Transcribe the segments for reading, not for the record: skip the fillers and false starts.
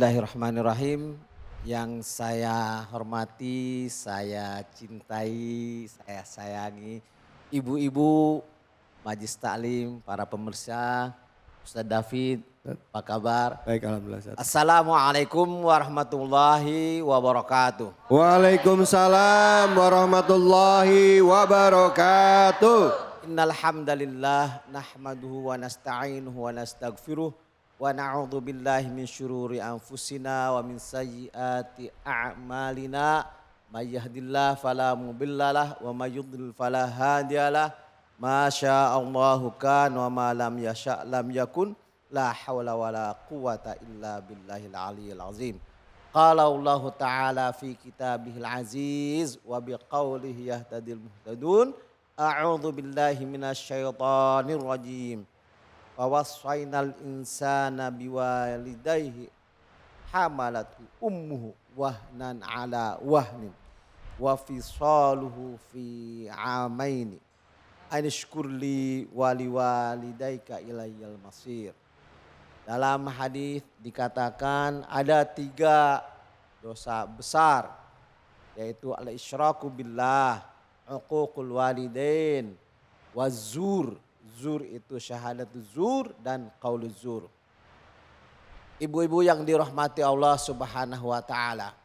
Bismillahirrahmanirrahim. Yang saya hormati, saya cintai, saya sayangi ibu-ibu, Majlis Taklim, para pemirsa, Ustadz David, apa kabar? Baik, alhamdulillah. Assalamualaikum warahmatullahi wabarakatuh. Waalaikumsalam warahmatullahi wabarakatuh. Innal hamdalillah nahmaduhu wa nasta'inuhu wa nastaghfiruh wa na'udzu billahi min syururi anfusina wa min sayyiati a'malina may yahdihillahu fala mudhillalah wa may yudhlil fala hadiyalah ma sya'allahu kan wa ma lam yasha' lam yakun la haula wala quwata illa billahil aliyyil azim. Qala Allah ta'ala fi kitabihil aziz wa biqaulihi yahtadil muhtadun. A'udzu billahi minasyaitonir rajim. Wa wassaynal insana biwalidayhi hamalatu ummuhu wahnan ala wahnin wa fisaluhu fi amaini anishkurli waliwalidayka ilayyal masir. Dalam hadis dikatakan ada 3 dosa besar, yaitu al-isyraku billah, uququl walidain, wazur. Zur itu syahadatul zur dan qauluz zur. Ibu-ibu yang dirahmati Allah Subhanahu wa taala,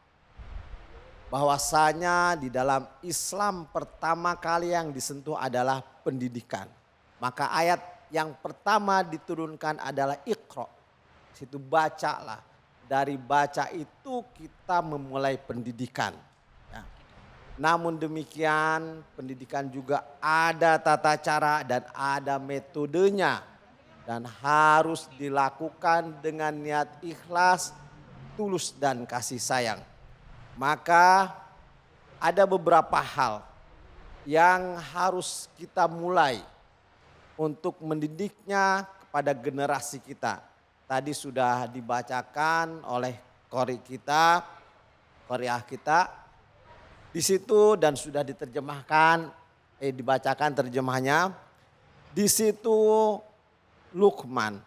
bahwasanya di dalam Islam pertama kali yang disentuh adalah pendidikan. Maka ayat yang pertama diturunkan adalah Iqra. Situ bacalah. Dari baca itu kita memulai pendidikan. Namun demikian pendidikan juga ada tata cara dan ada metodenya. Dan harus dilakukan dengan niat ikhlas, tulus dan kasih sayang. Maka ada beberapa hal yang harus kita mulai untuk mendidiknya kepada generasi kita. Tadi sudah dibacakan oleh qori kita, qoriah kita. Di situ dan sudah diterjemahkan, dibacakan terjemahnya. Di situ Luqman.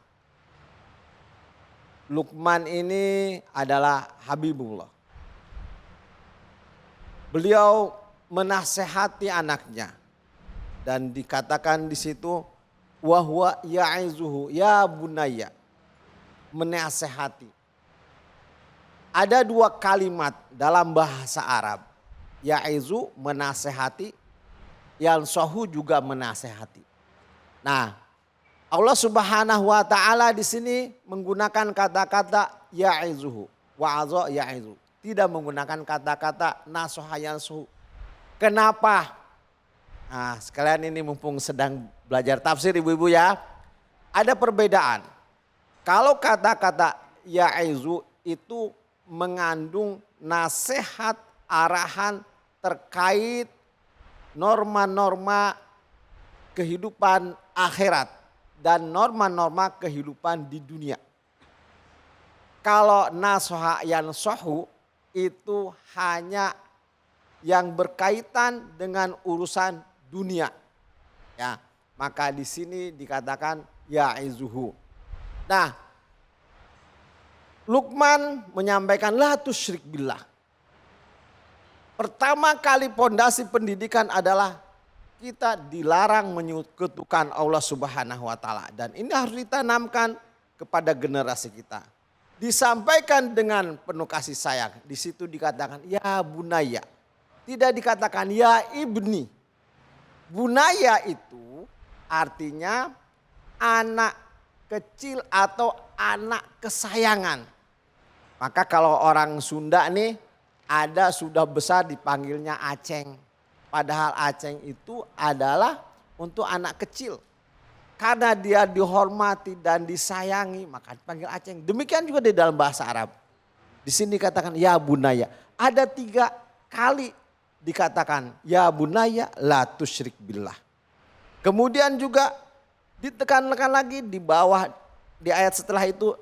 Luqman ini adalah Habibullah. Beliau menasehati anaknya dan dikatakan di situ wahwa ya'izuhu ya bunayya, menasehati. Ada 2 kalimat dalam bahasa Arab. Ya'izu menasehati, yansahu juga menasehati. Nah, Allah Subhanahu wa taala di sini menggunakan kata-kata ya'izuhu, wa'adha ya'izu. Tidak menggunakan kata-kata nasaha yansahu. Kenapa? Nah, sekalian ini mumpung sedang belajar tafsir ibu-ibu ya. Ada perbedaan. Kalau kata-kata ya'izu itu mengandung nasihat, arahan terkait norma-norma kehidupan akhirat dan norma-norma kehidupan di dunia. Kalau nasoha yansohu itu hanya yang berkaitan dengan urusan dunia. Ya, maka di sini dikatakan ya'izuhu. Nah, Luqman menyampaikan la tusyrik billah. Pertama kali pondasi pendidikan adalah kita dilarang menyekutukan Allah Subhanahu wa taala, dan ini harus ditanamkan kepada generasi kita. Disampaikan dengan penuh kasih sayang. Di situ dikatakan ya bunaya. Tidak dikatakan ya ibni. Bunaya itu artinya anak kecil atau anak kesayangan. Maka kalau orang Sunda nih ada sudah besar dipanggilnya Aceng. Padahal Aceng itu adalah untuk anak kecil. Karena dia dihormati dan disayangi maka dipanggil Aceng. Demikian juga di dalam bahasa Arab. Di sini dikatakan ya bunaya. Ada 3 kali dikatakan ya bunaya la tusyrik billah. Kemudian juga ditekankan lagi di bawah di ayat setelah itu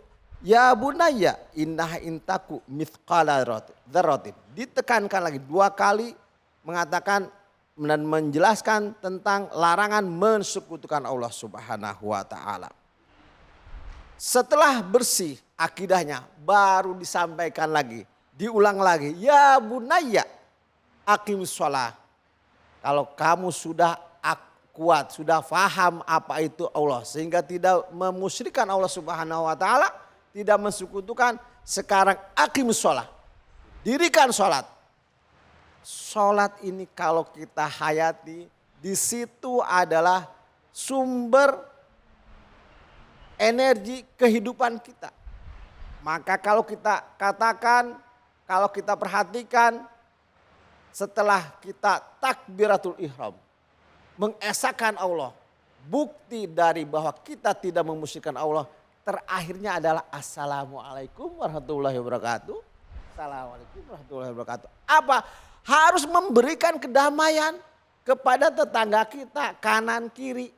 ya bunaya innaha intaku mithqala dzarratin. Ditekankan lagi 2 kali mengatakan dan menjelaskan tentang larangan mensekutukan Allah Subhanahu wa taala. Setelah bersih akidahnya baru disampaikan lagi. Diulang lagi. Ya bunayya aqimus sholah. Kalau kamu sudah kuat, sudah faham apa itu Allah. Sehingga tidak memusyrikan Allah subhanahu wa ta'ala. Tidak mensekutukan. Sekarang aqimus sholah. Dirikan sholat. Sholat ini kalau kita hayati. Di situ adalah sumber energi kehidupan kita. Maka kalau kita katakan, kalau kita perhatikan setelah kita takbiratul ihram, mengesahkan Allah, bukti dari bahwa kita tidak memusyrikan Allah, terakhirnya adalah assalamualaikum warahmatullahi wabarakatuh. Assalamualaikum warahmatullahi wabarakatuh. Apa? Harus memberikan kedamaian kepada tetangga kita kanan kiri.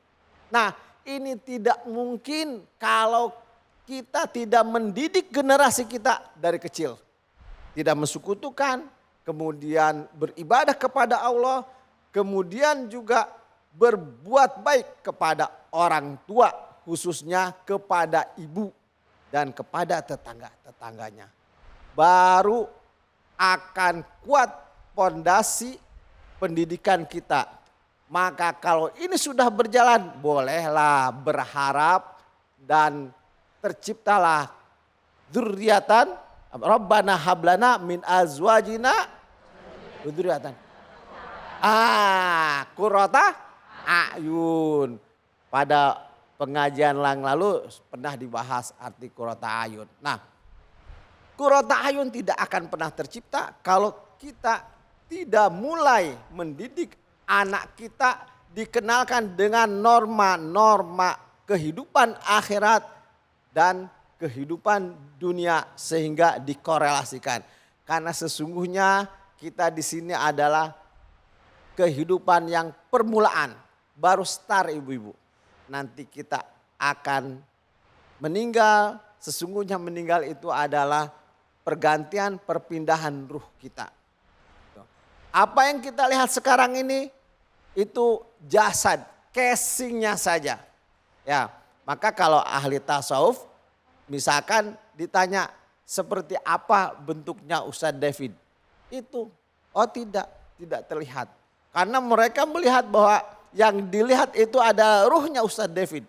Nah, ini tidak mungkin kalau kita tidak mendidik generasi kita dari kecil. Tidak mensekutukan, kemudian beribadah kepada Allah, kemudian juga berbuat baik kepada orang tua, khususnya kepada ibu dan kepada tetangga-tetangganya. Baru akan kuat fondasi pendidikan kita. Maka kalau ini sudah berjalan, bolehlah berharap dan terciptalah dzurriatan. Rabbana hablana min azwajina dzurriatan. Qurrata ayun. Pada pengajian yang lalu pernah dibahas arti qurrata ayun. Nah, qurrata ayun tidak akan pernah tercipta kalau kita tidak mulai mendidik anak kita dikenalkan dengan norma-norma kehidupan akhirat dan kehidupan dunia sehingga dikorelasikan. Karena sesungguhnya kita di sini adalah kehidupan yang permulaan, baru start ibu-ibu. Nanti kita akan meninggal, sesungguhnya meninggal itu adalah pergantian perpindahan ruh kita. Apa yang kita lihat sekarang ini itu jasad, casingnya saja. Ya, maka kalau ahli tasawuf misalkan ditanya seperti apa bentuknya Ustadz David. Itu, tidak terlihat. Karena mereka melihat bahwa yang dilihat itu ada ruhnya Ustadz David.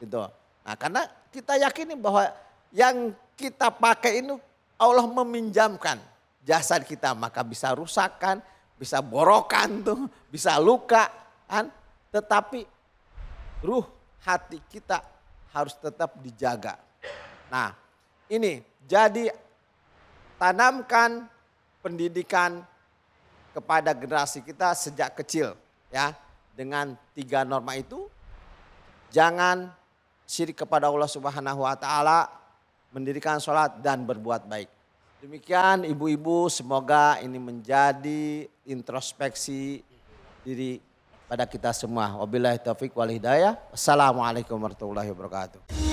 Gitu. Nah, karena kita yakini bahwa yang kita pakai ini Allah meminjamkan jasad kita, maka bisa rusakan, bisa borokan tuh, bisa luka kan. Tetapi ruh hati kita harus tetap dijaga. Nah, ini jadi tanamkan pendidikan kepada generasi kita sejak kecil ya. Dengan 3 norma itu, jangan syirik kepada Allah Subhanahu wa taala, mendirikan sholat dan berbuat baik. Demikian ibu-ibu, semoga ini menjadi introspeksi diri pada kita semua. Wabillahi taufiq wal hidayah. Assalamualaikum warahmatullahi wabarakatuh.